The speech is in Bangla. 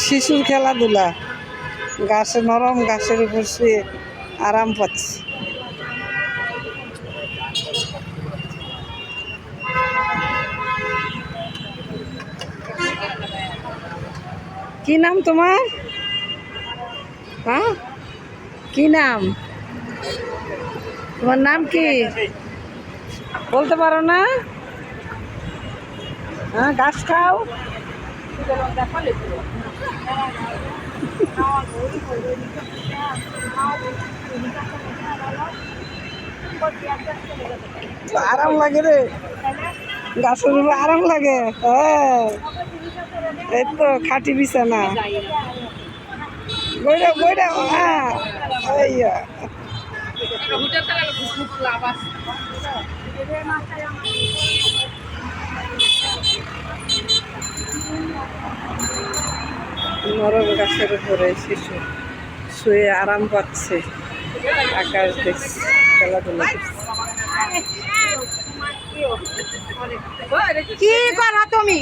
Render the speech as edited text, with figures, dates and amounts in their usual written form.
শিশুর খেলাধুলা, ঘাসে নরম ঘাসের উপর শুয়ে আরাম পাচ্ছে। কি নাম তোমার? হ্যাঁ, কি নাম? তোমার নাম কি বলতে পারো না? হ্যাঁ, ঘাস খাও। আরাম লাগে রে, গাছের উপর আরাম লাগে। হ্যাঁ, এই তো খাটি বিছানা। বইরা বইরা, হ্যাঁ নরম গাছের উপরে শিশু শুয়ে আরাম পাচ্ছে, আকাশ দেখছে, খেলাধুলা কি করো তুমি?